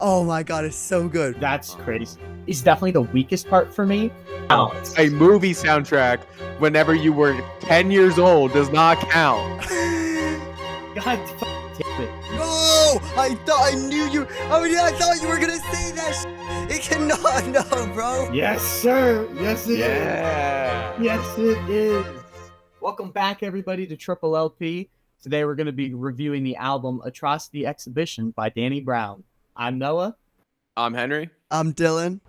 Oh my god, it's so good. That's crazy. It's definitely the weakest part for me. A movie soundtrack whenever you were 10 years old does not count. God damn it. No! I knew you. I thought you were gonna say that. It cannot, no, bro. Yes, sir. Yes, it is. Yeah. Yes, it is. Welcome back, everybody, to Triple LP. Today we're going to be reviewing the album Atrocity Exhibition by Danny Brown. I'm Noah. I'm Henry. I'm Dylan.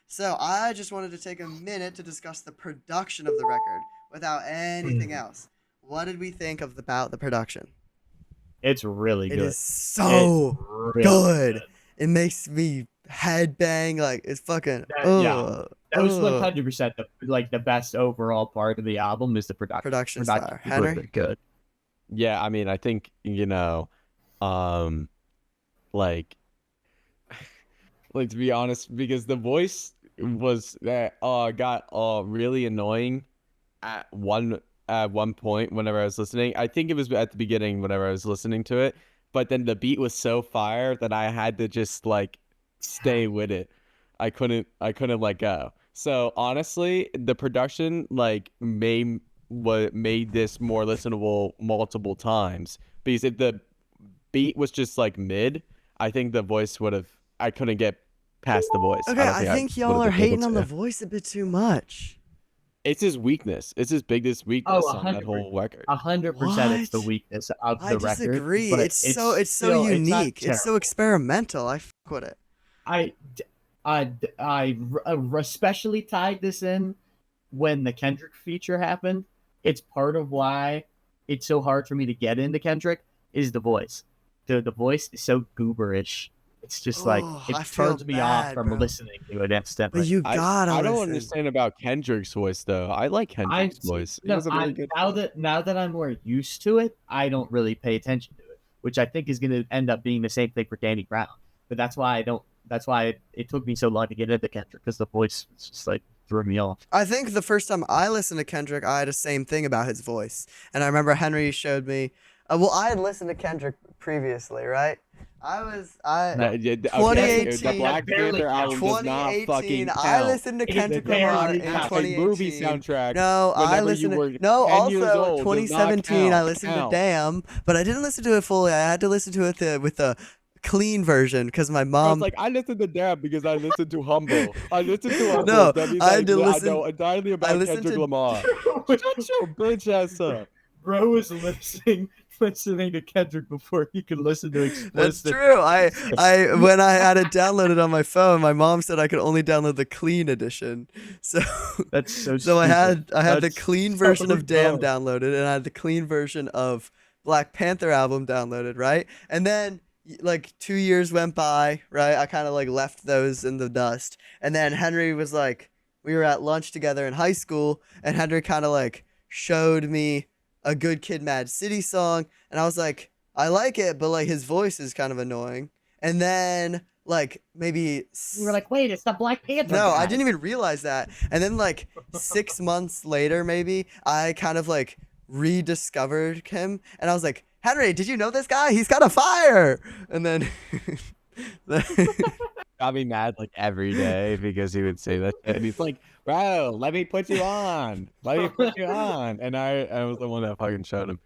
So I just wanted to take a minute to discuss the production of the record without anything else. What did we think about the production? It's really good. It is so good. It makes me headbang like it's fucking. That was 100% the best overall part of the album is the production. Production style. Henry? Really good. Yeah, I mean, I think, like to be honest, because the voice was that got really annoying at one point whenever I was listening. I think it was at the beginning whenever I was listening to it, but then the beat was so fire that I had to just like stay with it. I couldn't let go. So honestly, the production made this more listenable multiple times, because if the beat was just like mid, I think the voice I couldn't get past the voice. Okay, I think y'all are hating on the voice a bit too much. It's his weakness. It's his biggest weakness on that whole record. 100% it's the weakness of the record. I disagree. It's so unique. It's so experimental. I fuck with it. I especially tied this in when the Kendrick feature happened. It's part of why it's so hard for me to get into Kendrick is the voice. The voice is so gooberish. It's just it turns me off from listening to it instantly. But you gotta I don't listen. understand about Kendrick's voice though. I like Kendrick's voice. Now that I'm more used to it, I don't really pay attention to it, which I think is going to end up being the same thing for Danny Brown. But that's why it took me so long to get into Kendrick, because the voice just threw me off. I think the first time I listened to Kendrick, I had the same thing about his voice. And I remember Henry showed me. I had listened to Kendrick previously, right? 2018. The Black Panther album does not fucking count. I listened to Kendrick Lamar in 2018. A movie soundtrack. No, I listened to also 2017. I listened to count. Damn, but I didn't listen to it fully. I had to listen to it with the clean version because my mom. I listened to Damn because I listened to Humble. I listened to Humble. No, that means I had to listen. I know entirely about Kendrick Lamar. Shut your bitch ass up. Bro was listening to Kendrick before he could listen to Explicit. That's true. I when I had it downloaded on my phone, my mom said I could only download the clean edition. So that's so. So I had the clean version of Damn downloaded, and I had the clean version of Black Panther album downloaded, right? And then 2 years went by, right? I kind of left those in the dust, and then Henry was we were at lunch together in high school, and Henry kind of showed me a Good Kid, Mad City song, and I was like, I like it, but his voice is kind of annoying. And then maybe we were wait, it's the Black Panther. No, guy. I didn't even realize that. And then 6 months later, maybe I kind of rediscovered him, and I was like, Henry, did you know this guy? He's got a fire. And then got me mad every day because he would say that, and he's like, bro, let me put you on. And I was the one that fucking showed him.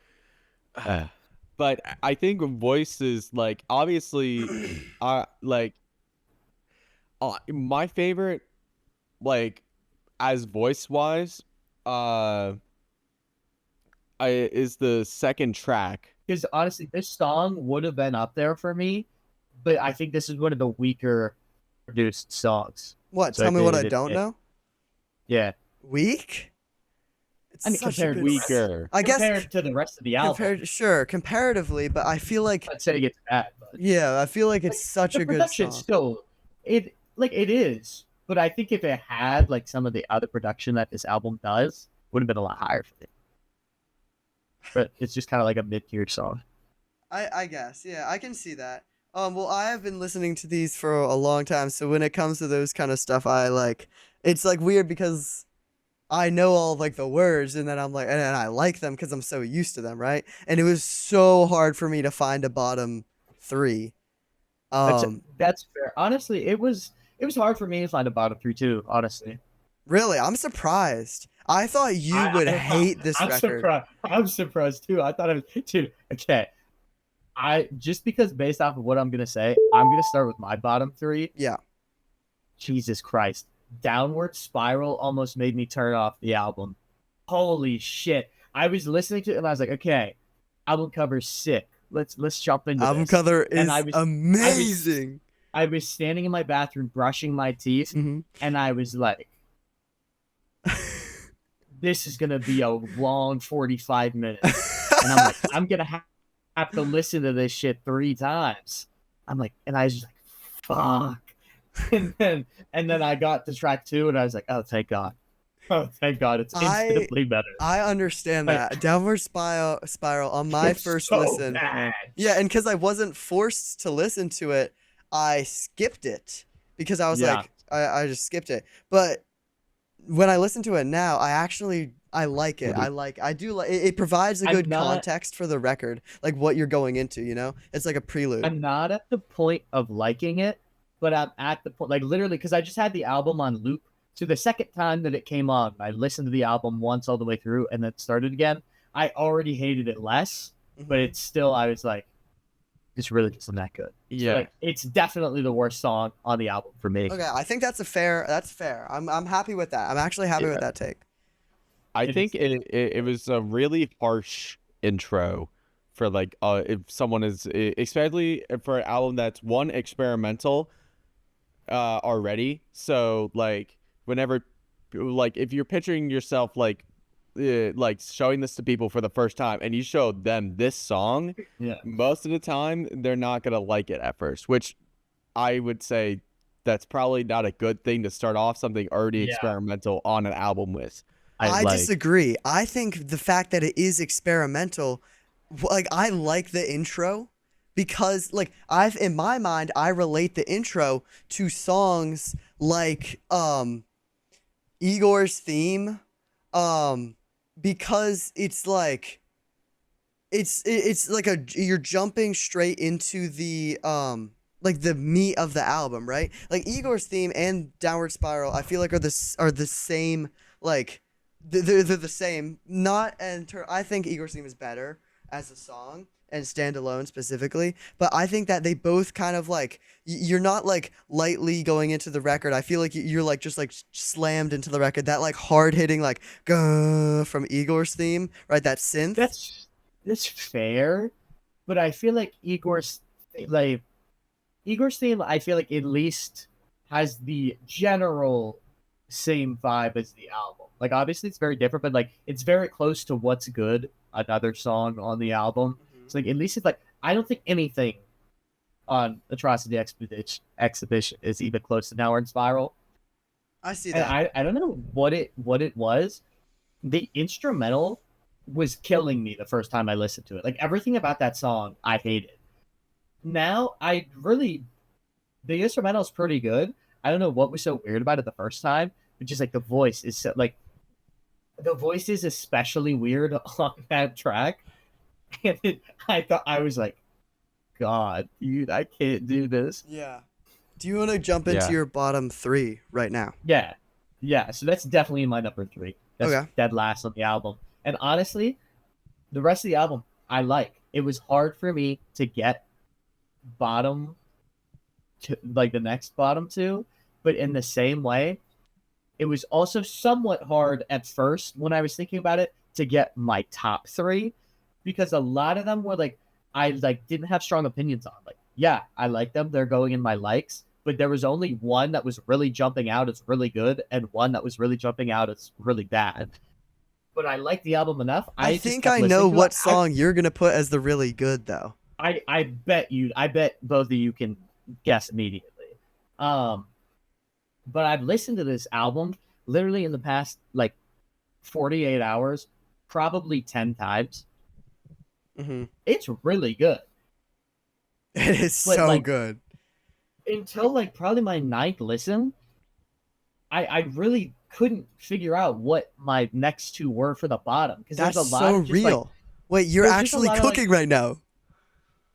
But I think voices, obviously, my favorite, as voice wise, is the second track. Because honestly, this song would have been up there for me, but I think this is one of the weaker produced songs. What? So tell me what I don't know. Yeah. Weak? It's compared weaker. I guess compared to the rest of the album. Comparatively, but I feel like I'd say it's bad. But yeah, I feel like it's such a good song. Still, it is, but I think if it had some of the other production that this album does, would have been a lot higher for it. But it's just kind of a mid-tier song. I guess, yeah, I can see that. Well, I have been listening to these for a long time, so when it comes to those kind of stuff, it's weird because I know all the words, and then I'm and I like them because I'm so used to them, right? And it was so hard for me to find a bottom 3. That's Um, that's fair. Honestly, it was hard for me to find a bottom three too. Honestly, really, I'm surprised. I thought you would hate this I'm record. surprised. I'm surprised too. I thought it was dude. Okay, I just because based off of what I'm gonna say, I'm gonna start with my bottom three. Yeah. Jesus Christ, Downward Spiral almost made me turn off the album. Holy shit! I was listening to it and I was like, okay, album cover's sick. Let's jump into Album this. cover And is amazing. I was standing in my bathroom brushing my teeth, Hmm. and I was like, this is gonna be a long 45 minutes. And I'm like, I'm gonna have to listen to this shit 3 times. I'm like, and I was just like, fuck. And then I got to track 2 and I was like, oh thank God. Oh thank God, it's infinitely better. I understand Like, that. Downward spiral on my it's first so listen. bad. Yeah, and because I wasn't forced to listen to it, I skipped it because I was Yeah. like, I just skipped it. But when I listen to it now, I like it. I do like it. It provides a I'm good not- context for the record, like what you're going into. You know, it's like a prelude. I'm not at the point of liking it, but I'm at the point, like literally, because I just had the album on loop. So the second time that it came on, I listened to the album once all the way through and then started again. I already hated it less, but it's still, I was like, it's really just not that good. Yeah. So, like, it's definitely the worst song on the album for me. Okay, I think that's fair. I'm happy with that. I'm actually happy with that take. I It think it was a really harsh intro for like if someone is especially for an album that's one experimental already. So like whenever like if you're picturing yourself like showing this to people for the first time and you show them this song, Yeah. most of the time they're not gonna like it at first, which I would say that's probably not a good thing to start off something already Yeah. experimental on an album with. I disagree. I think the fact that it is experimental, like I like the intro because like in my mind I relate the intro to songs like Igor's theme because it's like it's like you're jumping straight into the like the meat of the album, right? Like Igor's theme and Downward Spiral I feel like are the same, like they're the same. I think Igor's theme is better as a song and standalone specifically, but I think that they both kind of like you're not like lightly going into the record. I feel like you're like just like slammed into the record. That like hard hitting like "Gah" from Igor's theme, right? That synth. That's fair, but I feel like Igor's theme, I feel like at least has the general same vibe as the album. Like obviously it's very different, but like it's very close to What's Good, another song on the album. So like at least it's like I don't think anything on Atrocity Exhibition is even close to Downward Spiral. I see And that. I don't know what it was. The instrumental was killing me the first time I listened to it. Like everything about that song I hated. Now the instrumental is pretty good. I don't know what was so weird about it the first time, but just like the voice is so, like the voice is especially weird on that track. And I was like, God, dude, I can't do this. Yeah. Do you want to jump into Yeah. your bottom 3 right now? Yeah. So that's definitely my number 3. That's Okay. dead last on the album. And honestly, the rest of the album I like. It was hard for me to get bottom to like the next bottom 2, but in the same way, it was also somewhat hard at first when I was thinking about it to get my top 3 because a lot of them were like I like didn't have strong opinions on. Like, yeah, I like them. They're going in my likes, but there was only one that was really jumping out as really good and one that was really jumping out as really bad. But I liked the album enough. I just think kept I listening know to what it. song you're going to put as the really good though. I bet both of you can guess immediately. But I've listened to this album literally in the past like 48 hours, probably 10 times. Mhm. It's really good. It is But, so like, good. Until like probably my 9th listen, I really couldn't figure out what my next 2 were for the bottom because That's there's a lot so of just, like, real. Wait, you're there's just a actually lot of, like- cooking right now.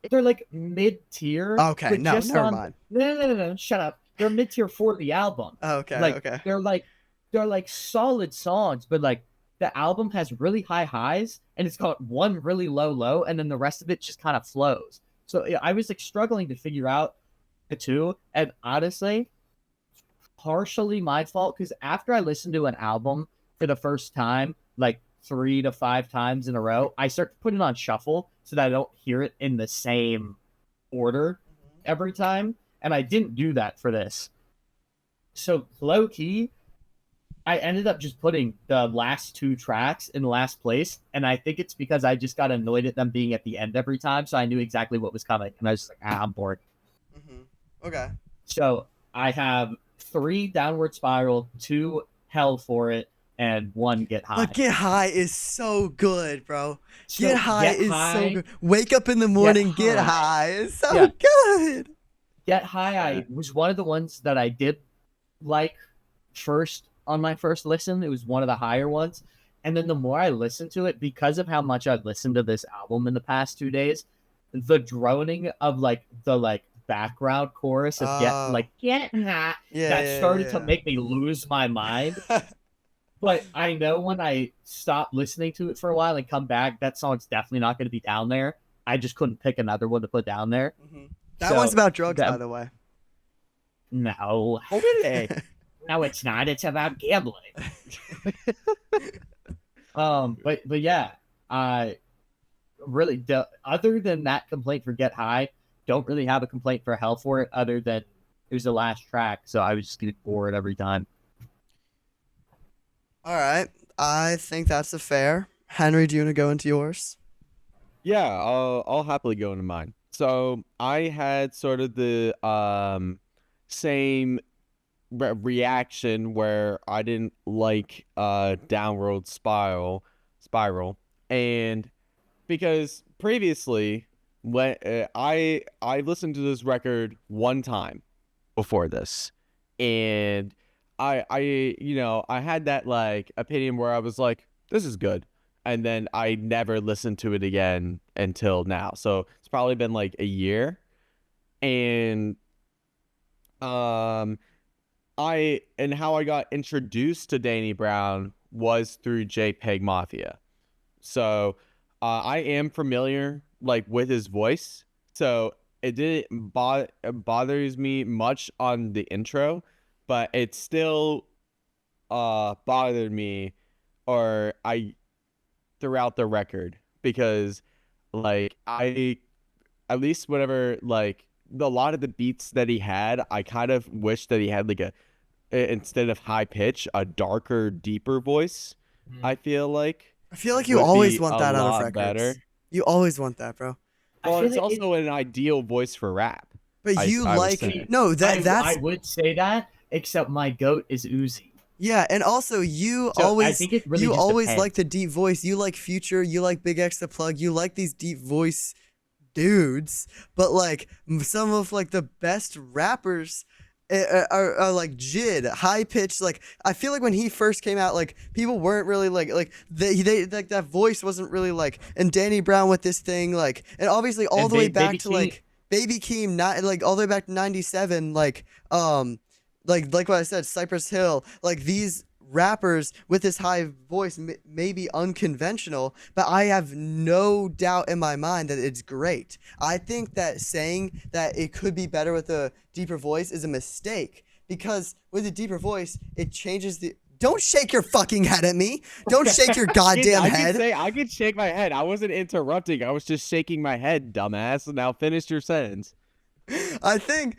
they're like mid-tier. Okay, but no, just never on, mind. No, shut up. They're mid-tier for the album. Okay, Like okay. they're like solid songs, but like the album has really high highs and it's got one really low low, and then the rest of it just kind of flows. So yeah, I was like struggling to figure out the two, and honestly, partially my fault because after I listened to an album for the first time, like 3 to 5 times in a row, I start to put it on shuffle so that I don't hear it in the same order every time. And I didn't do that for this. So low key, I ended up just putting the last 2 tracks in last place. And I think it's because I just got annoyed at them being at the end every time. So I knew exactly what was coming. And I was just like, I'm bored. Okay. So I have 3 Downward Spiral, 2 Hell for It, and 1 Get High. But Get High is so good, bro. So Get High is so good. Wake up in the morning, Get High is so good. Get High was one of the ones that I did like first on my first listen. It was one of the higher ones. And then the more I listened to it, because of how much I've listened to this album in the past 2 days, the droning of like the background chorus of Get High started to make me lose my mind. But I know when I stop listening to it for a while and come back, that song's definitely not going to be down there. I just couldn't pick another one to put down there. That one's about drugs, by the way. No. Okay. No, it's not. It's about gambling. But yeah, really, other than that complaint for Get High, don't really have a complaint for Hell for It, other than it was the last track, so I was just getting bored every time. All right, I think that's a fair. Henry, do you want to go into yours? Yeah, I'll happily go into mine. So I had sort of the same reaction where I didn't like Downward Spiral, and because previously when I listened to this record one time before this, and I had that like opinion where I was like, this is good, and then I never listened to it again until now. So it's probably been like a year, and how I got introduced to Danny Brown was through JPEG Mafia. So I am familiar like with his voice, so it didn't bothers me much on the intro, but it still bothered me throughout the record, because like at least whenever like a lot of the beats that he had, I kind of wish that he had like instead of high pitch, a darker, deeper voice. I feel like you always want a that out of lot records. better. You always want that, bro. Well, it's also an ideal voice for rap. But I would say that, except my goat is Uzi. Yeah, and also I think it really always like the deep voice. You like Future, you like Big X the Plug, you like these deep voice dudes. But like some of like the best rappers are like Jid, high pitched. Like I feel like when he first came out, like people weren't really like they like that voice wasn't really like. And Danny Brown with this thing, like, and obviously all the way back to like Baby Keem, not like all the way back to '97, like what I said, Cypress Hill, like these rappers with this high voice may be unconventional, but I have no doubt in my mind that it's great. I think that saying that it could be better with a deeper voice is a mistake, because with a deeper voice, it changes the... Don't shake your fucking head at me. Don't shake your goddamn head. I could shake my head. I wasn't interrupting. I was just shaking my head, dumbass. Now finish your sentence. I think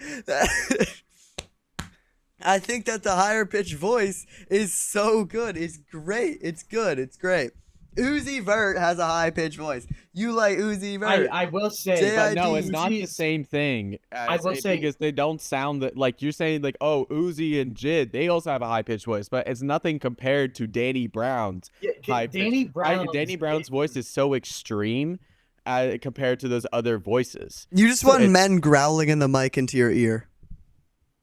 that the higher pitched voice is so good. It's great. It's good. It's great. Uzi Vert has a high pitched voice. You like Uzi Vert? I will say, but no, it's not the same thing. I will say, because they don't sound like you're saying, like, oh, Uzi and Jid, they also have a high pitched voice, but it's nothing compared to Danny Brown's high pitched. Danny Brown's voice is so extreme compared to those other voices. You just want men growling in the mic into your ear.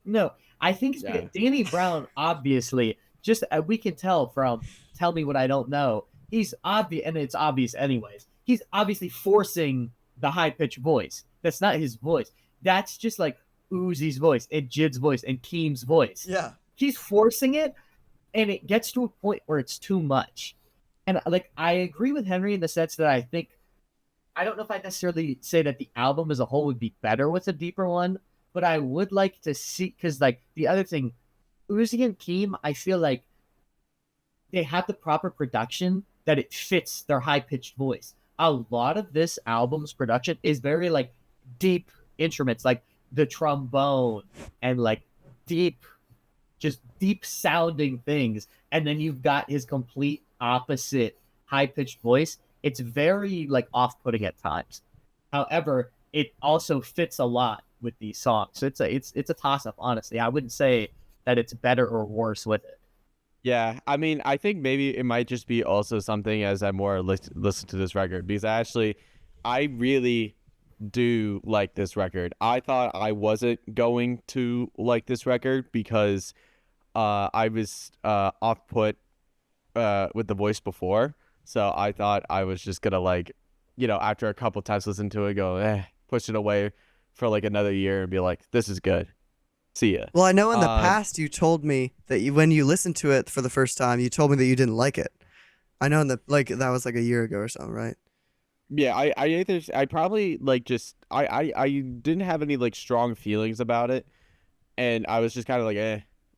No. I think Danny Brown, obviously, just we can tell from Tell Me What I Don't Know, he's obvious, and it's obvious anyways, he's obviously forcing the high pitched voice. That's not his voice. That's just like Uzi's voice and Jid's voice and Keem's voice. Yeah. He's forcing it, and it gets to a point where it's too much. And like I agree with Henry in the sense that I don't know if I necessarily say that the album as a whole would be better with a deeper one, but I would like to see, because like the other thing, Uzi and Keem, I feel like they have the proper production that it fits their high pitched voice. A lot of this album's production is very like deep instruments, like the trombone and like deep sounding things. And then you've got his complete opposite high pitched voice. It's very like off putting at times. However, it also fits a lot with these songs. So it's a toss up, honestly. I wouldn't say that it's better or worse with it. Yeah, I mean, I think maybe it might just be also something as I more listen to this record, because I really do like this record. I thought I wasn't going to like this record because I was off put with the voice before, so I thought I was just gonna like, after a couple times listen to it, go push it away for like another year and be like, this is good. See ya. Well, I know in the past you told me that when you listened to it for the first time, you told me that you didn't like it. I know that was like a year ago or something, right? Yeah, I probably like just I didn't have any like strong feelings about it, and I was just kind of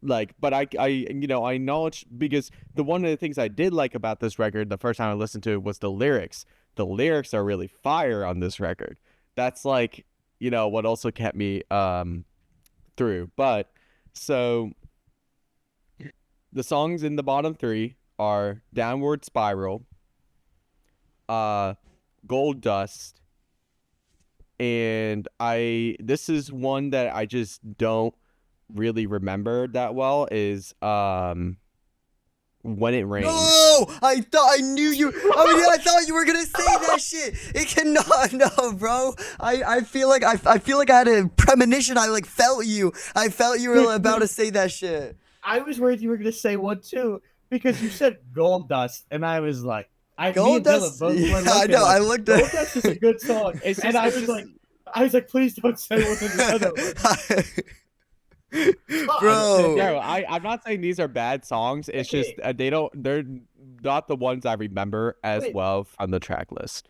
like but I acknowledge, because the one of the things I did like about this record the first time I listened to it was the lyrics. The lyrics are really fire on this record. That's like, what also kept me through. But so the songs in the bottom three are Downward Spiral, Gold Dust, and this is one that I just don't really remember that well, is When It Rains. No, I knew you. I mean, I thought you were gonna say that shit. It cannot, no, bro. I feel like I had a premonition. I like felt you. I felt you were about to say that shit. I was worried you were gonna say one too, because you said Gold Dust, and I was like, Gold Dust. Yeah, I know. I looked at Gold Dust is a good song, and I was like, please don't say one of the other. Bro, no, I'm not saying these are bad songs. It's just they're not the ones I remember as well on the track list.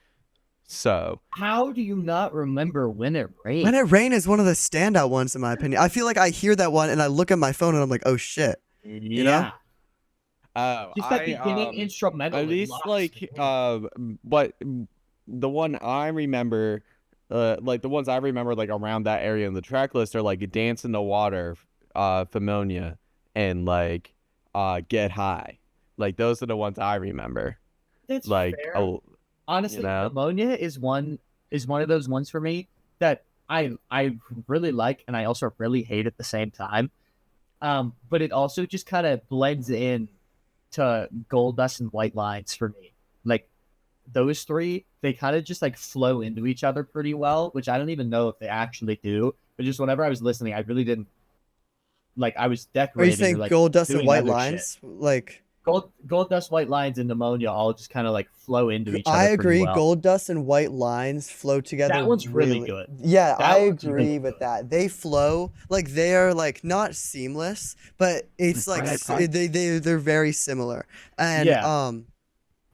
So how do you not remember When It Rains? When It Rain is one of the standout ones in my opinion. I feel like I hear that one and I look at my phone and I'm like, oh shit. You know? Just that beginning instrumental. At least like but the one I remember, like the ones I remember like around that area in the track list are like Dance in the Water, Pneumonia, and like Get High. Like those are the ones I remember. That's like fair. Honestly, Pneumonia is one of those ones for me that I really like and I also really hate at the same time. But it also just kind of blends in to Gold Dust and White Lines for me. Like those three, they kind of just like flow into each other pretty well, which I don't even know if they actually do. But just whenever I was listening, I really didn't like. I was decorating. Are you saying like, Gold Dust and White Lines? Shit. Like Gold Dust, White Lines, and Pneumonia all just kind of like flow into each other. I agree. Well. Gold Dust and White Lines flow together. That one's really good. Yeah, I agree with that. They flow like they're like not seamless, but it's like they're very similar. And and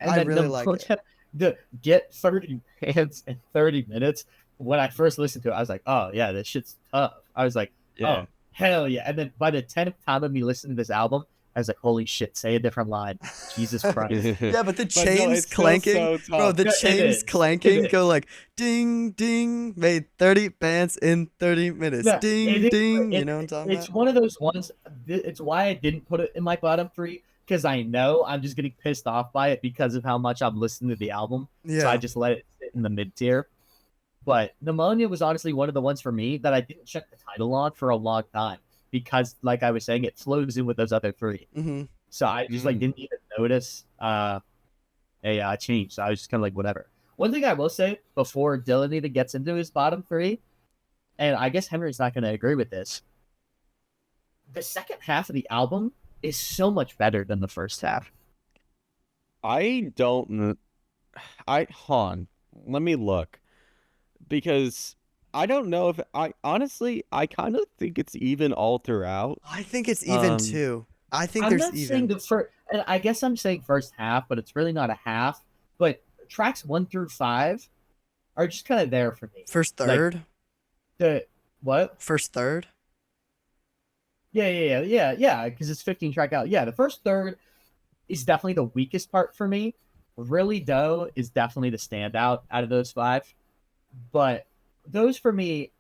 I really like it. The Get 30 Bands in 30 minutes. When I first listened to it, I was like, oh yeah, this shit's tough. I was like, oh hell yeah. And then by the 10th time of me listening to this album, I was like, holy shit, say a different line. Jesus Christ. Yeah, but the chains clanking, bro, the chains clanking go like, ding, ding, made 30 bands in 30 minutes. Yeah, ding, ding, you know what I'm talking about? It's one of those ones, it's why I didn't put it in my bottom three, because I know I'm just getting pissed off by it because of how much I'm listening to the album. Yeah. So I just let it sit in the mid-tier. But Pneumonia was honestly one of the ones for me that I didn't check the title on for a long time. Because, like I was saying, it flows in with those other three. Mm-hmm. So I just like didn't even notice a change. So I was just kind of like, whatever. One thing I will say before Dylan even gets into his bottom three, and I guess Henry's not going to agree with this, the second half of the album is so much better than the first half. Let me look. because I don't know if I honestly I kind of think it's even all throughout. I think it's even Um, too. I think I'm there's not saying even. the first, and I guess I'm saying first half, but it's really not a half. But tracks 1 through 5 are just kind of there for me. First Like third? the what? First third? Yeah. Because it's 15 track out. Yeah, the first third is definitely the weakest part for me. Really, Doe is definitely the standout out of those 5. But those for me,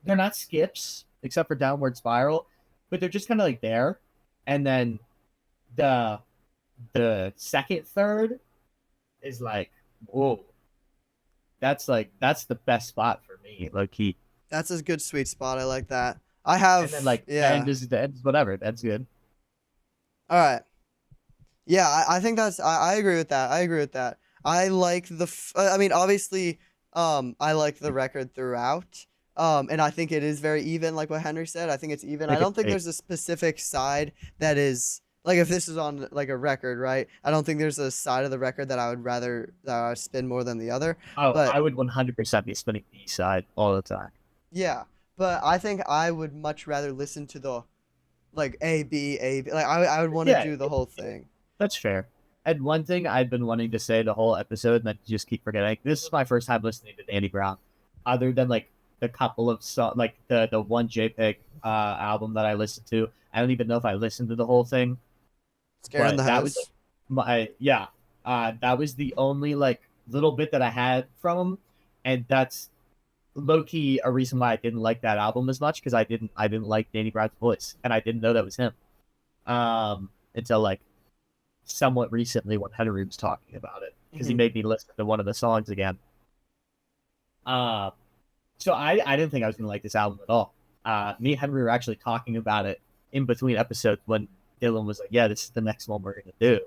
they're not skips except for Downward Spiral, but they're just kind of like there. And then the second third is like, whoa, that's the best spot for me, low key. That's a good sweet spot. I like that. I And then have, like yeah. the end is whatever. That's good. All right. Yeah, I think I agree with that. I agree with that. I like I mean, obviously, I like the record throughout. And I think it is very even, like what Henry said. I think it's even. I Like don't think a there's a specific side that is like if this is on like a record, right? I don't think there's a side of the record that I would rather that I would spin more than the other. oh, But I would 100% be spinning the east side all the time. yeah, but I think I would much rather listen to the like A B A B. Like I would want to Yeah, do the whole thing. that's fair. And one thing I've been wanting to say the whole episode, and I just keep forgetting, this is my first time listening to Danny Brown, other than like the couple of like the one JPEG album that I listened to. I don't even know if I listened to the whole thing, Scaring the but that was house. my yeah. That was the only like little bit that I had from him, and that's low key a reason why I didn't like that album as much because I didn't like Danny Brown's voice, and I didn't know that was him until like somewhat recently when Henry was talking about it because he Mhm. made me listen to one of the songs again. Uh, so I didn't think I was gonna like this album at all. Me and Henry were actually talking about it in between episodes when Dylan was like, "Yeah, this is the next one we're gonna do."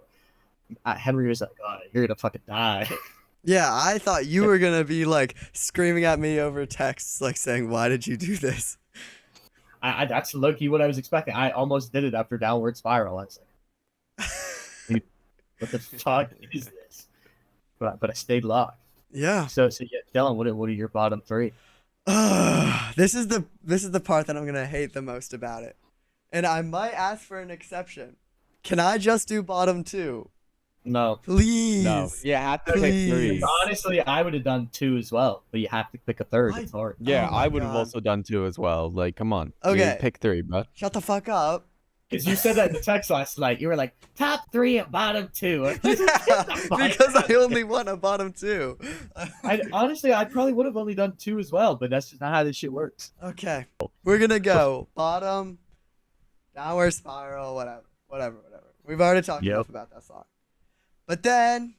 Henry was like, "Oh, you're gonna fucking die." Yeah, I thought you were gonna be like screaming at me over texts, like saying, "Why did you do this?" That's low key what I was expecting. I almost did it after Downward Spiral. I was like, "Dude, what the fuck is this?" But I stayed locked. Yeah. So yeah, Dylan, what are your bottom 3? This is the part that I'm gonna hate the most about it, and I might ask for an exception. Can I just do bottom 2, No. no, please? you have to pick Please. 3. Honestly, I would have done 2 as well, but you have to pick a third. What? It's hard. Yeah, Oh my I would have God. also done 2 as well. Like, come on, Okay. pick 3, bro. Shut the fuck up. Because you said that in the text last night. You were like, top 3 and bottom 2. Yeah, because I only want a bottom 2. Honestly, I probably would have only done 2 as well, but that's just not how this shit works. Okay, we're gonna go bottom, downward spiral, whatever. We've already talked Yep. enough about that song. But then,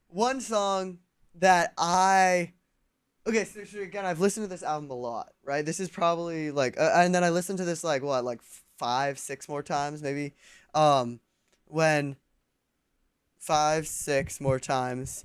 one song that okay, so again, I've listened to this album a lot, right? This is probably like, and then I listened to this like 5, 6 more times, maybe. When 5, 6 more times,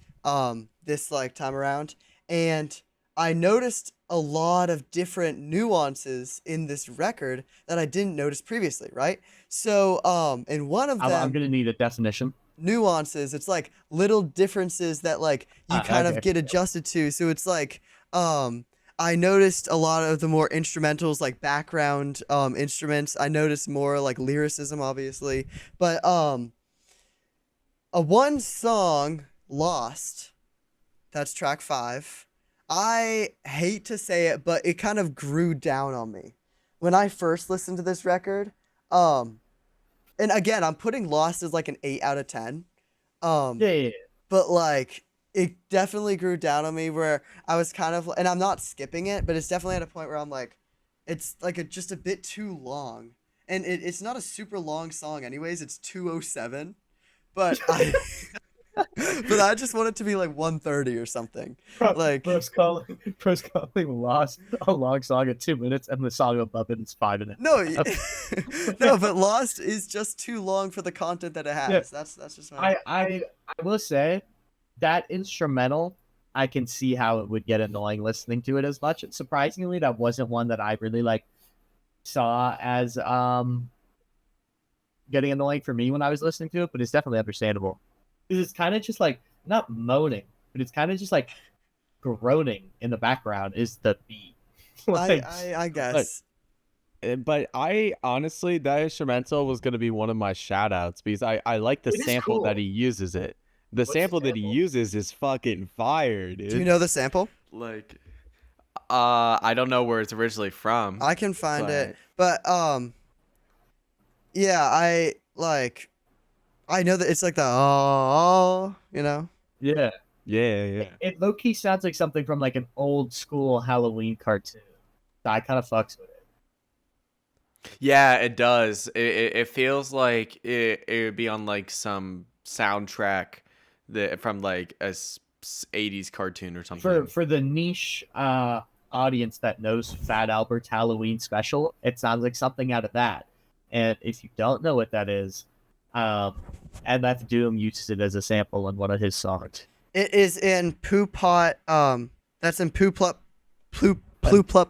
this like time around, and I noticed a lot of different nuances in this record that I didn't notice previously, right? So, in one of them, I'm going to need a definition. nuances, it's like little differences that like you kind of Okay. get adjusted to. So it's like, I noticed a lot of the more instrumentals, like background instruments. I noticed more like lyricism, obviously, but a one song, Lost, that's track 5. I hate to say it, but it kind of grew down on me when I first listened to this record. And again, I'm putting Lost as like an 8 out of 10. Yeah. But like it definitely grew down on me where I was kind of, and I'm not skipping it, but it's definitely at a point where I'm like, it's like just a bit too long, and it's not a super long song anyways. It's 2:07, but but I just want it to be like 1:30 or something. Like Bro's calling Lost a long song at 2 minutes, and the song above it is 5 minutes. no, no, but Lost is just too long for the content that it has. Yeah. That's just my. I will say that instrumental, I can see how it would get annoying listening to it as much. And surprisingly, that wasn't one that I really like saw as getting annoying for me when I was listening to it, but it's definitely understandable. Because it's kind of just like not moaning, but it's kind of just like groaning in the background is the beat. Like, I guess. But I honestly, that instrumental was gonna be one of my shout outs because I like the It is sample that cool. he uses it. The What's the sample that he sample? uses is fucking fire, dude. Do you know the sample? Like, I don't know where it's originally from. I can find it, but but yeah, I know that it's like the oh, you know. Yeah. Yeah. It low key sounds like something from like an old school Halloween cartoon. So I kind of fucks with it. Yeah, it does. It feels like it would be on like some soundtrack that from like a 80s cartoon or something. For the niche audience that knows Fat Albert's Halloween special, it sounds like something out of that. And if you don't know what that is, MF Doom uses it as a sample in one of his songs. It is in Poo Pot. That's in Poo Plup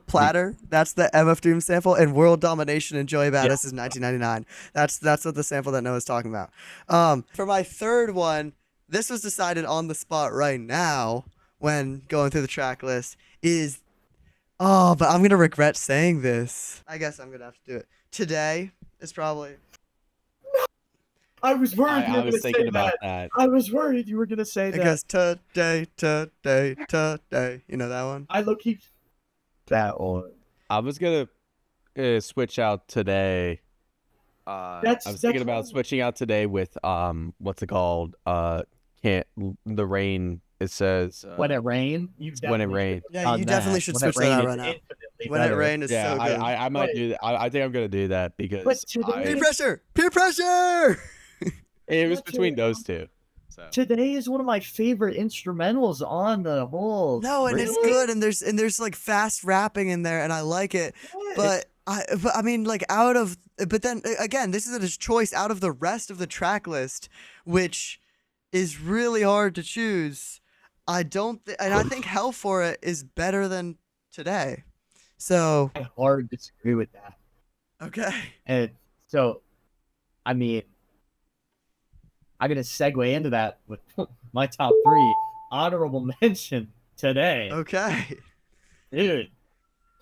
Platter. That's the MF Doom sample. And World Domination and Joey Badass is 1999. That's what the sample that Noah's talking about. For my third one, this was decided on the spot right now when going through the track list. But I'm gonna regret saying this. I guess I'm gonna have to do it. Today is probably. I was worried you were I going to was say thinking that. about that. I was worried you were going to say It that. goes today. You know that one? I look that one. I was gonna switch out today. That's I was thinking about switching out today with what's it called? Can't the rain? It says When It Rain. When It Rain. Yeah, you definitely should switch that out right now. When It Rain is Yeah, so good. I might do that. I think I'm gonna do that because Peer pressure! Peer pressure! it was between those two. So Today is one of my favorite instrumentals on the whole. No, and it's good, and there's like fast rapping in there, and I like it. But I mean, like but then again, this is a choice out of the rest of the track list, which is really hard to choose. I think Hell for It is better than Today. So I hard disagree with that. okay. And so, I mean, I'm gonna segue into that with my top 3 honorable mention today. Okay. Dude,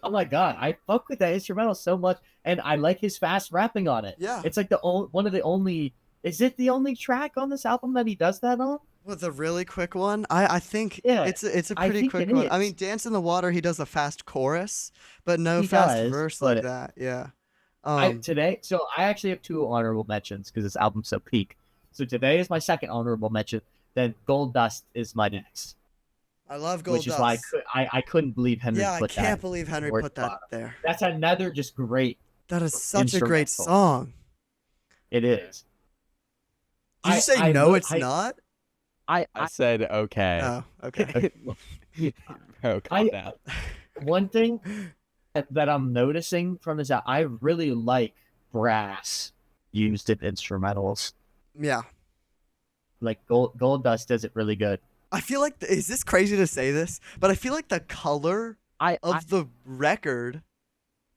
oh my god, I fuck with that instrumental so much, and I like his fast rapping on it. Yeah. It's like one of the only. Is it the only track on this album that he does that on? With a really quick one, I think Yeah, it's a I pretty think quick it one. I is. mean, Dance in the Water, he does a fast chorus, but no He fast does, verse but like that. Yeah. Today, so I actually have 2 honorable mentions because this album's so peak. So today is my second honorable mention. Then Gold Dust is my next. I love Gold Which Dust. is why I couldn't believe Henry Yeah, I put that. can't believe Henry towards put the that bottom. there. That's another just great. That is such a great Instrumental. song. It is. Did you say no? It's not. I said okay. Oh, okay. Bro, calm down. One thing that I'm noticing from this, I really like brass used in instrumentals. Yeah. Like Gold Dust does it really good. I feel like is this crazy to say this, but I feel like the color of the record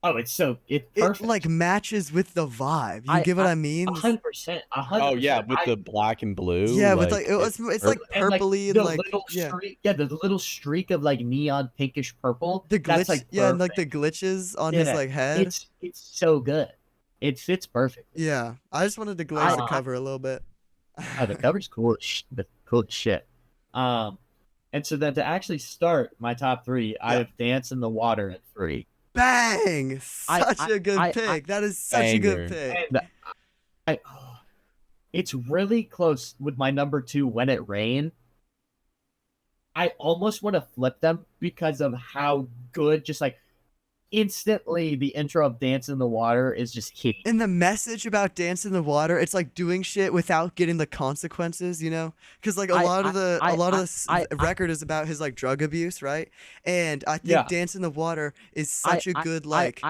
It's it perfect. like matches with the vibe. You get what I mean? 100%. Oh yeah, with the black and blue. Yeah, with like it's like and, purpley and the like little yeah. streak, the little streak of like neon pinkish purple. The glitch, that's like yeah, and like the perfect. glitches on his like head. It's so good. It fits perfect. Yeah, I just wanted to glaze the I- cover a little bit. Oh, the cover's cool. Cool as shit. And so then to actually start my top 3, I have Dance in the Water at 3. Bang! Such a good pick. That is such a good pick. And it's really close with my number 2, When It Rain. I almost want to flip them because of how good, just like instantly, the intro of Dance in the Water is just hitting. And the message about Dance in the Water, it's like doing shit without getting the consequences, you know? Because like a lot of the record is about his like drug abuse, right? And I think Dance in the Water is such a good like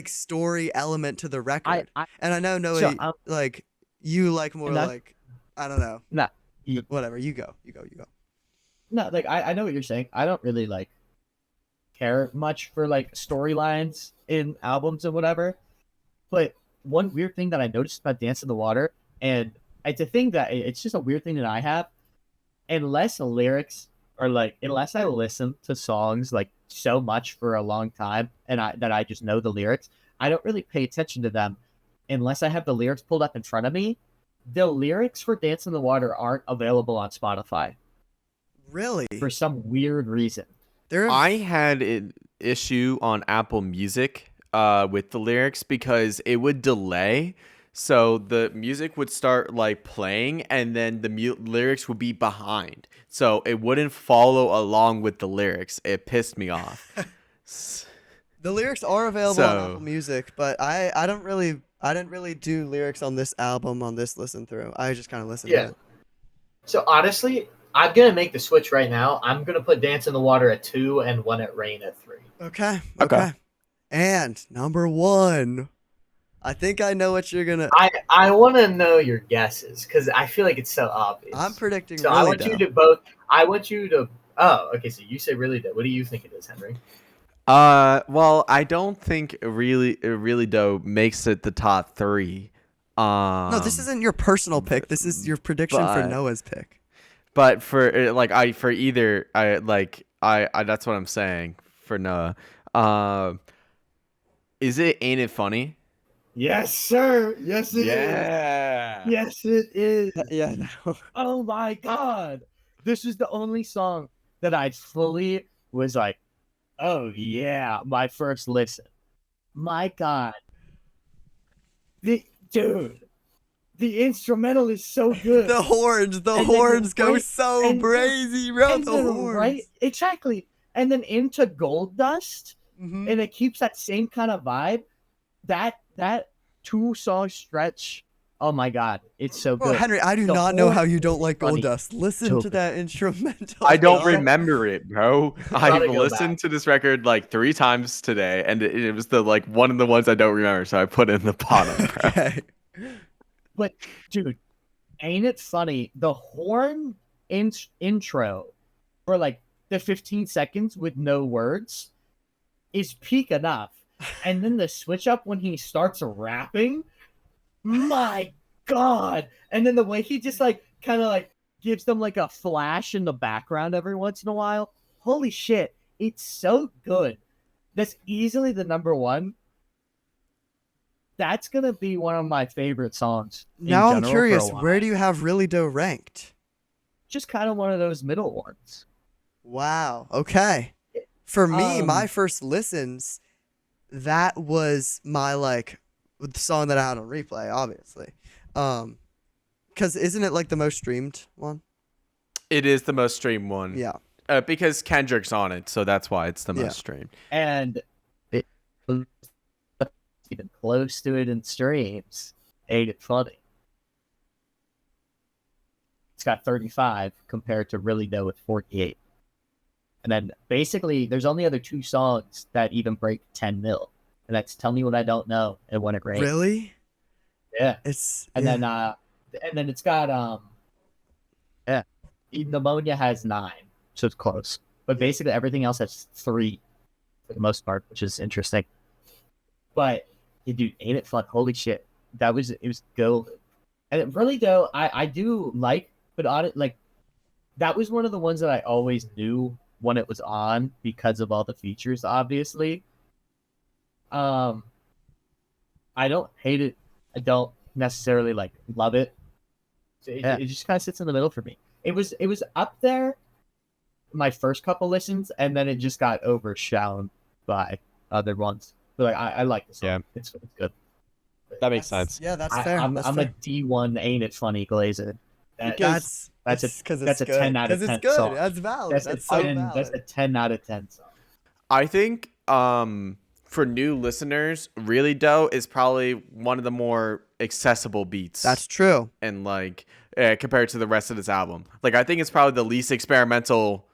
story element to the record. And I know Noah, like you like more like I don't know. Nah, whatever. You go. No, like I know what you're saying. I don't really like care much for like storylines in albums and whatever. But one weird thing that I noticed about Dance in the Water, and it's a thing that it's just a weird thing that I have, unless lyrics or like unless I listen to songs like so much for a long time and I just know the lyrics, I don't really pay attention to them unless I have the lyrics pulled up in front of me. The lyrics for Dance in the Water aren't available on Spotify Really? for some weird reason. There. I had an issue on Apple Music with the lyrics because it would delay. So the music would start like playing and then the lyrics would be behind. So it wouldn't follow along with the lyrics. It pissed me off. The lyrics are available on So- Apple Music, but I didn't really do lyrics on this album on this listen through. I just kind of listened Yeah. to it. So honestly, I'm gonna make the switch right now. I'm gonna put Dance in the Water at 2 and When It Rain at 3. Okay. Okay. Okay. And number 1. I think I know what you're gonna. I want to know your guesses because I feel like it's so obvious. I'm predicting. So really I want dumb. you to both. I want you to. Oh, okay. So you say really dope. What do you think it is, Henry? Well, I don't think really dope makes it the top 3. No, this isn't your personal pick. This is your prediction for but- Noah's pick. But for either I that's what I'm saying for Noah. Is it Ain't It Funny? Yes, sir. Yes, it is. Yeah. Yes, it is. Yeah. No. Oh my god, this is the only song that I fully was like, oh yeah, my first listen. My god, dude, the instrumental is so good. The horns. The And then horns go right- so and- crazy, bro. And The then horns. right, exactly, and then into Gold Dust. Mhm. And it keeps that same kind of vibe. That 2-song stretch, oh my god, it's so Bro, good. Henry, I do The not know how horns you is don't like Gold funny. Dust. Listen So to good. that instrumental. I don't bro. remember it, bro. gotta I've go listened to this record like 3 times today, and it was the like one of the ones I don't remember, so I put it in the bottom, bro. Okay. But dude, ain't it funny? The horn intro for like the 15 seconds with no words is peak enough. And then the switch up when he starts rapping, my god. And then the way he just like kind of like gives them like a flash in the background every once in a while. Holy shit, it's so good. That's easily the number 1. That's gonna be one of my favorite songs. in Now I'm general for a curious, while. where do you have Really Doe ranked? Just kind of one of those middle ones. Wow. Okay. For me, Um, my first listens, that was my like the song that I had on replay, obviously. Because isn't it like the most streamed one? It is the most streamed one. Yeah. Because Kendrick's on it, so that's why it's the most Yeah. streamed. And it was even close to it in streams. Ain't it funny? It's got 35 compared to Really Doe with 48. And then basically, there's only other 2 songs that even break 10 mil. And that's Tell Me What I Don't Know and When It Rains. Really? Yeah. It's And yeah. then it's got Pneumonia has 9, so it's close. But basically everything else has 3 for the most part, which is interesting. But dude, ain't it fun? Holy shit. It was golden. And it really though, I do like, but on it like that was one of the ones that I always knew when it was on because of all the features, obviously. I don't hate it. I don't necessarily like love it. It just kind of sits in the middle for me. It was up there my first couple listens, and then it just got overshadowed by other ones. But like I like this song. Yeah. It's good. That makes That's- sense. Yeah, that's fair. I'm that's a fair. D1 ain't it funny glazer. That's because that's a 10 out of 10 it's good. song. That's valid. That's That's a so 10. valid. That's a 10 out of 10 song. I think for new listeners, Really Doe is probably one of the more accessible beats. That's true. And like compared to the rest of this album. Like I think it's probably the least experimental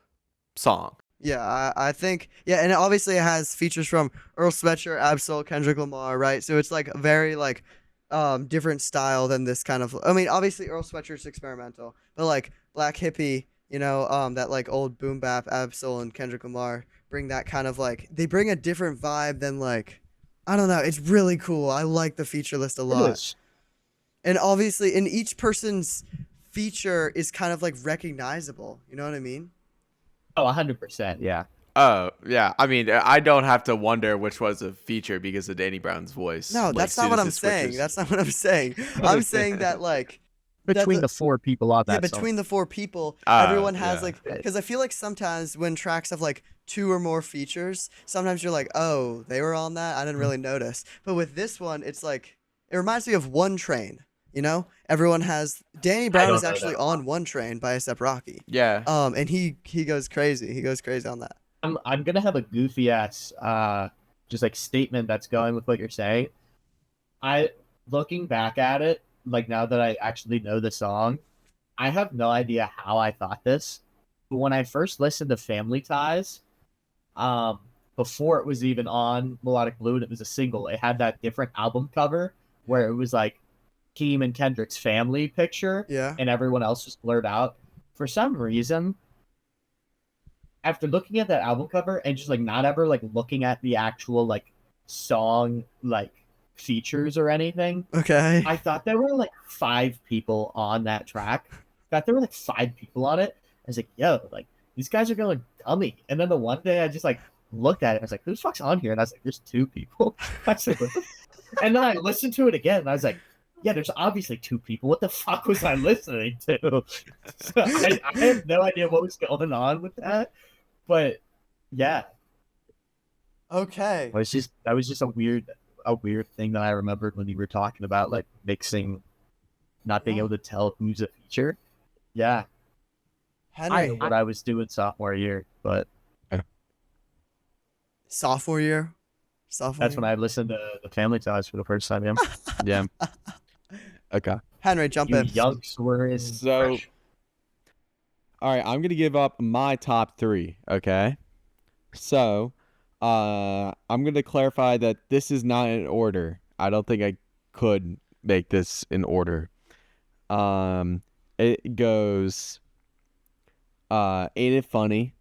song. Yeah, I think and obviously it has features from Earl Sweatshirt, Absol, Kendrick Lamar, right? So it's like a very like different style than this kind of. I mean, obviously Earl Sweatshirt's experimental, but like Black Hippie, that like old boom bap, Absol and Kendrick Lamar bring that kind of like they bring a different vibe than like I don't know. It's really cool. I like the feature list a lot. And obviously, in each person's feature is kind of like recognizable. You know what I mean? Oh, 100%. Yeah. Oh, yeah. I mean, I don't have to wonder which was a feature because of Danny Brown's voice. No, Like, that's not soon what as I'm it saying. switches. That's not what I'm saying. I'm saying that like that Between the 4 people on yeah, that song. between the 4 people, Ah, everyone has yeah. like because I feel like sometimes when tracks have like 2 or more features, sometimes you're like, oh, they were on that. I didn't really notice. But with this one, it's like it reminds me of One Train. You know, everyone has Danny I Brown is don't know that actually a lot. on One Train by A$AP Rocky. Yeah. And he goes crazy. He goes crazy on that. I'm gonna have a goofy ass just like statement that's going with what you're saying. I looking back at it, like now that I actually know the song, I have no idea how I thought this. But when I first listened to Family Ties, um, before it was even on Melodic Blue and it was a single, it had that different album cover where it was like Keem and Kendrick's family picture Yeah. and everyone else was blurred out. For some reason, after looking at that album cover and just like not ever like looking at the actual like song like features or anything, Okay. I thought there were like 5 people on that track. I thought there were like 5 people on it. I was like, yo, like these guys are going dummy. And then the one day I just like looked at it, I was like, who the fuck's on here? And I was like, there's 2 people. I said, what the and then I listened to it again and I was like, yeah, there's obviously 2 people. What the fuck was I listening to? So I have no idea what was going on with that. But yeah, Okay. that was just a weird thing that I remembered when you were talking about like mixing, not being Yeah. able to tell who's a feature. Yeah, I Henry, know what I was doing sophomore year, but sophomore year. Sophomore that's year. when I listened to the Family Ties for the first time. Yeah, Yeah. Okay. Henry, jump you in. younks were in. So, fresh. all right, I'm gonna give up my top 3. Okay. So, I'm gonna clarify that this is not in order. I don't think I could make this in order. It goes, Ain't It Funny?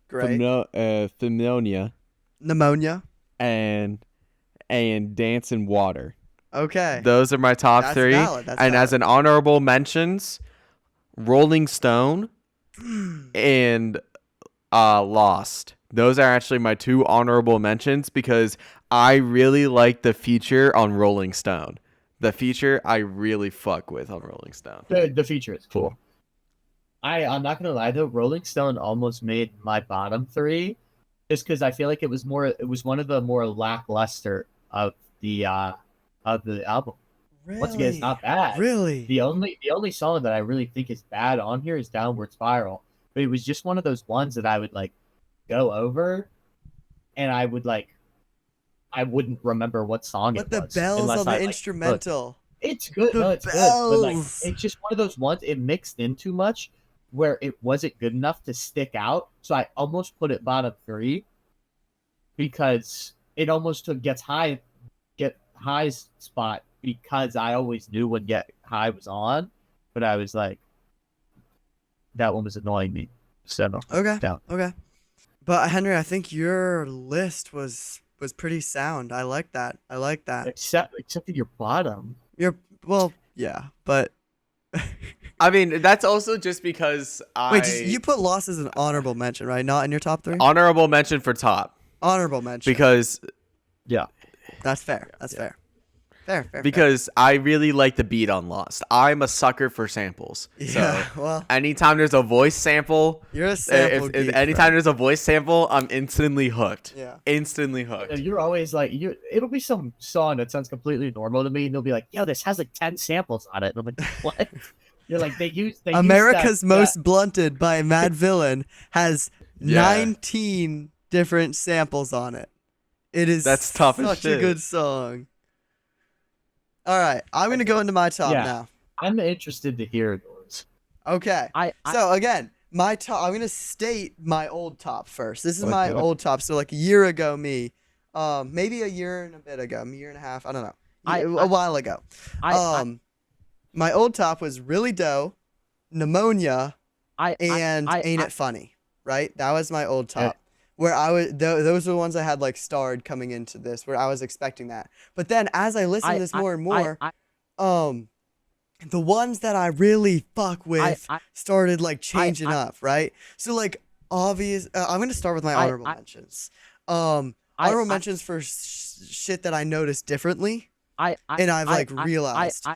Great. Pneumonia Pneumonia. and Dance in Water. Okay. Those are my top That's 3. valid. That's And as valid. an honorable mentions, Rolling Stone and Lost. Those are actually my 2 honorable mentions because I really like the feature on Rolling Stone. The feature I really fuck with on Rolling Stone. The feature is cool. I'm not gonna lie though, Rolling Stone almost made my bottom 3, just because I feel like it was one of the more lackluster of the album. Really? Once again, it's not bad. Really? The only song that I really think is bad on here is Downward Spiral. But it was just one of those ones that I would like go over and I wouldn't remember what song But it the was. bells unless on the I, like, look. instrumental. It's good. The No, it's good. But like bells. it's just one of those ones it mixed in too much where it wasn't good enough to stick out. So I almost put it bottom 3 because it almost took Get High's spot because I always knew when Get High was on, but I was like, that one was annoying me. So Okay. down. Okay. But Henry, I think your list was pretty sound. I like that. I like that. Except at your bottom. Well, yeah, but I mean, that's also just because wait, you put Lost as an honorable mention, right? Not in your top 3? honorable mention for top Honorable mention. because Yeah. That's fair. That's fair. Fair. because I really like the beat on Lost. I'm a sucker for samples. Yeah. So Well, anytime there's a voice sample, you're a sample geek. anytime there's a voice sample, I'm instantly hooked. Yeah. Instantly hooked. And you're always like it'll be some song that sounds completely normal to me, and they'll be like, yo, this has like 10 samples on it. And I'm like, what? You're like, they use America's that, Most Blunted by Mad Villain has Yeah. 19 different samples on it. It is That's tough as such a shit. good song. All right, I'm going to go into my top Yeah. now. I'm interested to hear yours. Okay. So again, my top. I'm gonna state my old top first. This is my Okay. old top. So like a year ago, maybe a year and a bit ago, a year and a half. I don't know. A while ago. My old top was Really Doe, Pneumonia, and Ain't It Funny. Right. That was my old top. Where I was, those were the ones I had like starred coming into this, where I was expecting that. But then as I listened to this more and more, the ones that I really fuck with I- started like changing I- up, right? So like obvious. I'm gonna start with my honorable mentions. Honorable mentions for shit that I noticed differently, and I've like realized.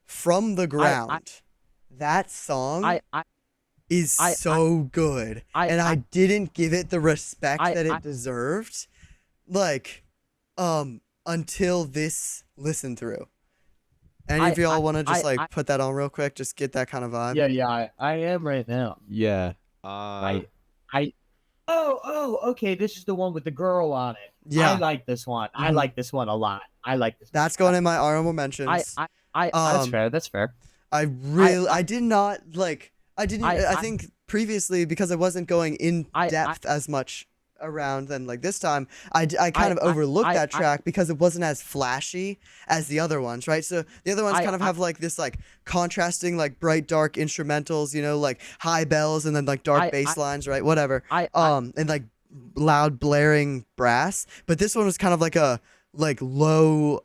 From the ground, that song is so good, and I didn't give it the respect that it deserved, like, until this listen through. Any of y'all want to just like put that on real quick? Just get that kind of vibe. Yeah, I am right now. Yeah. I okay, this is the one with the girl on it. Yeah. I like this one. I like this one a lot. I like this. That's going in my honorable mentions. That's fair. That's fair. I did not like. I think previously, because I wasn't going in depth as much around than like this time, I kind of overlooked that track because it wasn't as flashy as the other ones, right? So the other ones kind of have like this like contrasting like bright dark instrumentals, you know, like high bells and then like dark bass lines, right? Whatever. And like loud blaring brass. But this one was kind of like a like low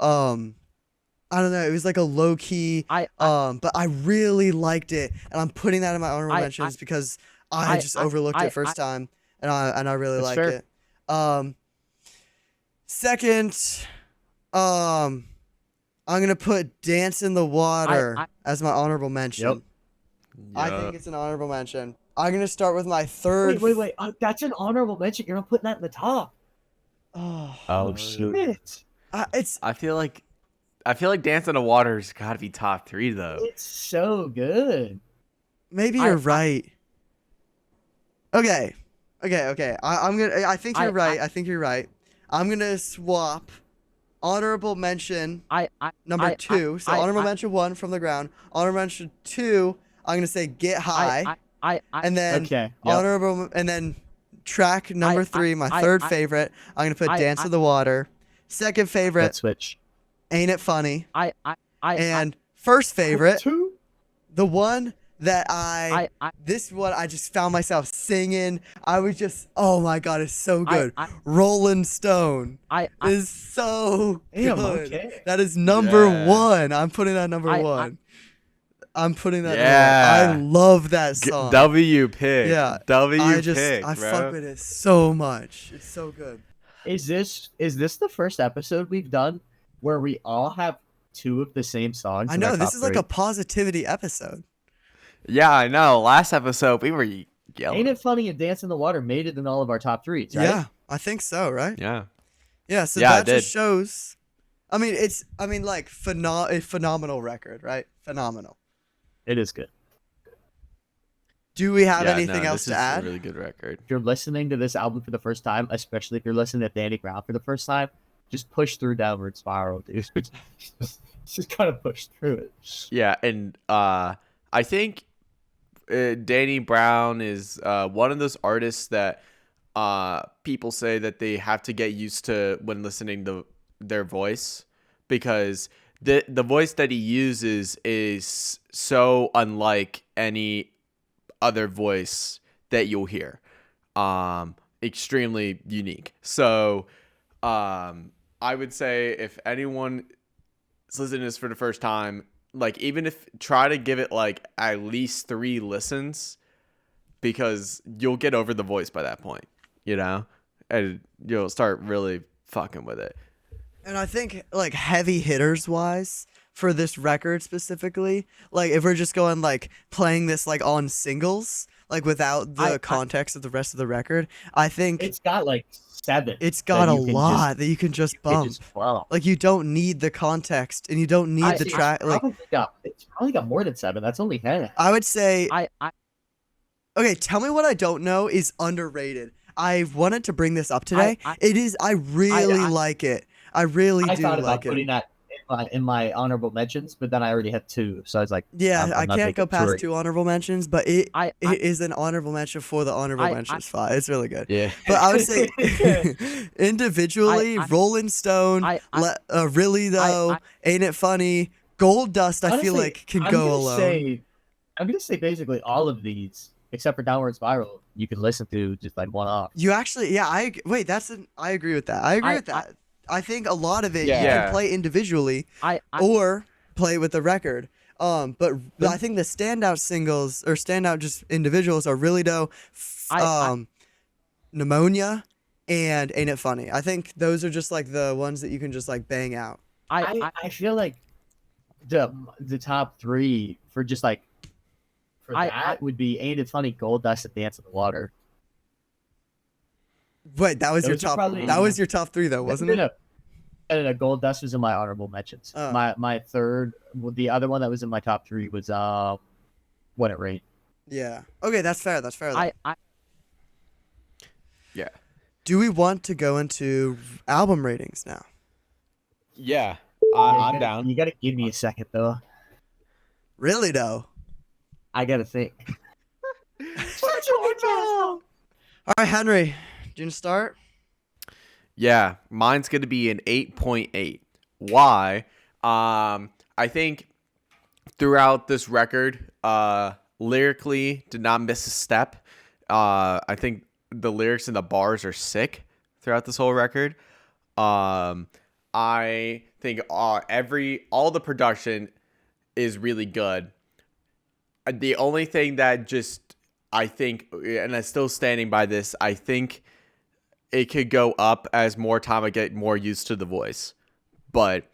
I don't know. It was like a low key, but I really liked it, and I'm putting that in my honorable mentions because I just overlooked it first time, and I really liked it. Second, I'm gonna put "Dance in the Water" as my honorable mention. Yep. I think it's an honorable mention. I'm gonna start with my third. Wait. That's an honorable mention. You're not putting that in the top. Oh shit! I feel like Dance in the Water's got to be top 3 though. It's so good. Maybe you're right. Okay. I think you're right. I think you're right. I'm gonna swap honorable mention number 2. So honorable mention 1 from the ground. Honorable mention 2. I'm gonna say Get High. And then honorable and then track number 3, my third favorite. I'm gonna put Dance in the Water. Second favorite. Let's switch. Ain't It Funny? And first favorite, the one that this one I just found myself singing. I was just, oh my god, it's so good. Rolling Stone is so good. Okay. That is number 1. I'm putting that number 1. I'm putting that. Yeah. I love that song. W pick. Yeah. I fuck with it so much. It's so good. Is this the first episode we've done where we all have 2 of the same songs? I know, this is like a positivity episode. Yeah, I know. Last episode we were yelling. Ain't It Funny and Dance in the Water made it in all of our top 3s, right? Yeah, I think so, right? Yeah. Yeah, so that just shows. I mean, like a phenomenal record, right? Phenomenal. It is good. Do we have anything else to add? This is a really good record. If you're listening to this album for the first time, especially if you're listening to Danny Brown for the first time, just push through Downward Spiral, dude. just kind of push through it. Yeah, and I think Danny Brown is one of those artists that people say that they have to get used to when listening to their voice, because the voice that he uses is so unlike any other voice that you'll hear. Extremely unique. So I would say if anyone is listening to this for the first time, like, even if try to give it like at least 3 listens, because you'll get over the voice by that point, you know, and you'll start really fucking with it. And I think like heavy hitters wise for this record specifically, like if we're just going like playing this like on singles, like without the context of the rest of the record, I think it's got like 7. It's got a lot that you can just bump. Like you don't need the context and you don't need the track. Like it's probably got more than 7. That's only 10. I would say. Okay, tell me what I don't know is underrated. I wanted to bring this up today. It is. I really like it. I really do like it. I thought about putting that in my honorable mentions, but then I already had 2, so I was like, yeah, I can't go past 2 honorable mentions, but it is an honorable mention for the honorable mentions spot. It's really good. Yeah, but I would say individually, Rolling Stone, really though, Ain't It Funny, Gold Dust. I feel like can go alone. I'm gonna say basically all of these, except for Downward Spiral, you can listen to just like one off. You actually, yeah, I agree with that. I agree with that. I think a lot of it you can play individually or play with the record. But I think the standout singles or standout just individuals are really though, Pneumonia and Ain't It Funny. I think those are just like the ones that you can just like bang out. I feel like the top three for just like for that would be Ain't It Funny, Gold Dust, and Dance in the Water. Wait, that was your Those are top. probably- That was your top three though, wasn't it? No, Gold Dust was in my honorable mentions. Oh. My third, the other one that was in my top three was When It Rained. Yeah. Okay, that's fair. That's fair. Though. Yeah. Do we want to go into album ratings now? Yeah, You I'm gotta- down. You gotta give me a second though. Really though. I gotta think. All right, Henry, do you want to start? Yeah, mine's gonna be an 8.8. Why? I think throughout this record, lyrically did not miss a step. I think the lyrics and the bars are sick throughout this whole record. I think all the production is really good. The only thing that just I think, and I'm still standing by this, I think it could go up as more time I get more used to the voice. But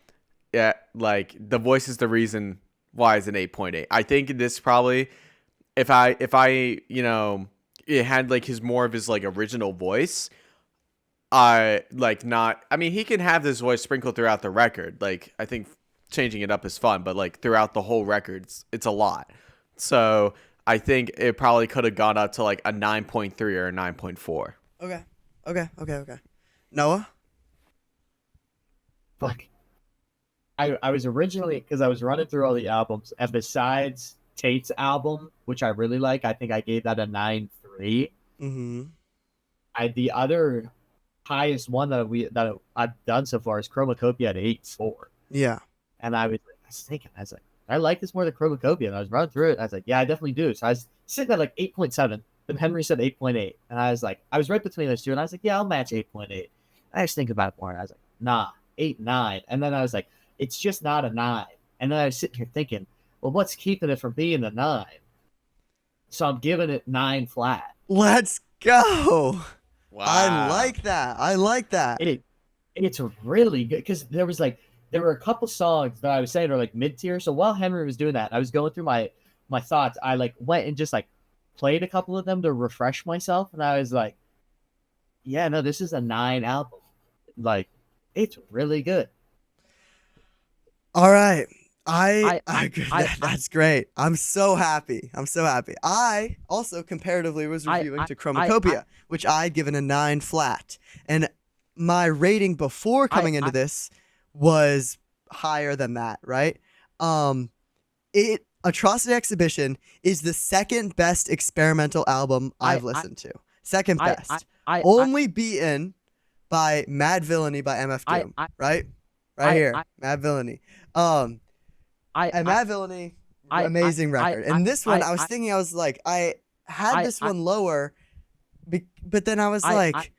yeah, like the voice is the reason why it's an 8.8. I think this probably if I it had like his more of his like original voice, I mean he can have this voice sprinkled throughout the record. Like I think changing it up is fun, but like throughout the whole record it's a lot. So I think it probably could have gone up to like a 9.3 or a 9.4. Okay. Noah? Fuck. I was originally, because I was running through all the albums, and besides Tate's album, which I really like, I think I gave that a 9.3. Mm-hmm. The other highest one that I've done so far is Chromacopia at 8.4. Yeah. And I was thinking, I was like, I like this more than Chromacopia. And I was running through it. And I was like, yeah, I definitely do. So I was sitting at like 8.7. Then Henry said 8.8. And I was like, I was right between those two. And I was like, yeah, I'll match 8.8. I was thinking about it more. And I was like, nah, 8.9. And then I was like, it's just not a 9. And then I was sitting here thinking, well, what's keeping it from being a 9? So I'm giving it 9 flat. Let's go. Wow. I like that. It's really good because there were a couple songs that I was saying are like mid tier. So while Henry was doing that, I was going through my thoughts. I like went and just like played a couple of them to refresh myself, and I was like, yeah, no, this is a 9 album. Like, it's really good. All right. That's great. I'm so happy. I also comparatively was reviewing to Chromacopia, which I'd given a 9 flat. And my rating before coming into this was higher than that, right? Atrocity Exhibition is the second best experimental album I've listened to. Second best. Only beaten by Mad Villainy by MF Doom, right? Right here. Mad Villainy. And Mad Villainy, amazing record. And this one, I was thinking, I was like, I had this one lower, but then I was like,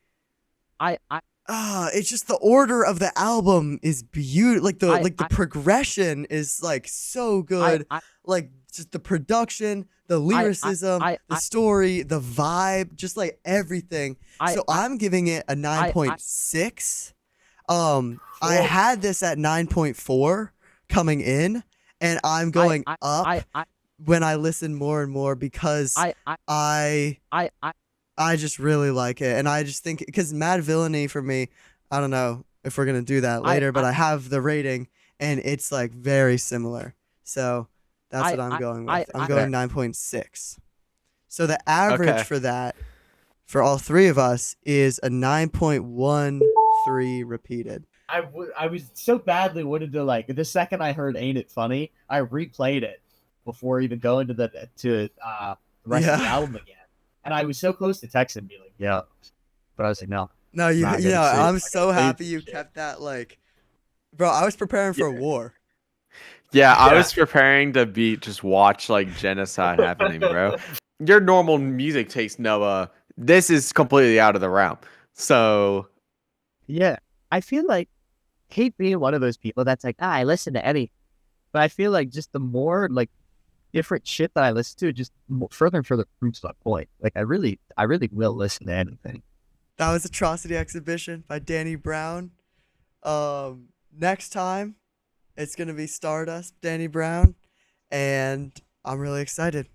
it's just the order of the album is beautiful. Like the progression is like so good. Like just the production, the lyricism, the story, the vibe, just like everything. So I'm giving it a 9.6. I had this at 9.4 coming in, and I'm going up when I listen more and more because I just really like it. And I just think because Mad Villainy for me, I don't know if we're going to do that later, but I have the rating and it's like very similar. So that's what I'm going with. I'm going 9.6. So the average for that, for all three of us, is a 9.13 repeated. I was so badly wanted to like the second I heard "Ain't It Funny," I replayed it before even going to the rest of the album again, and I was so close to texting and being like, "Yeah," but I was like, "No." No, I'm so happy you kept that. Like, bro, I was preparing for a war. Yeah, I was preparing to just watch like genocide happening, bro. Your normal music taste, Noah. This is completely out of the realm. So, yeah, I feel like hate being one of those people that's like, I listen to any. But I feel like just the more like different shit that I listen to, just further and further proves my point. Like I really will listen to anything. That was Atrocity Exhibition by Danny Brown. Next time, it's gonna be Stardust, Danny Brown, and I'm really excited.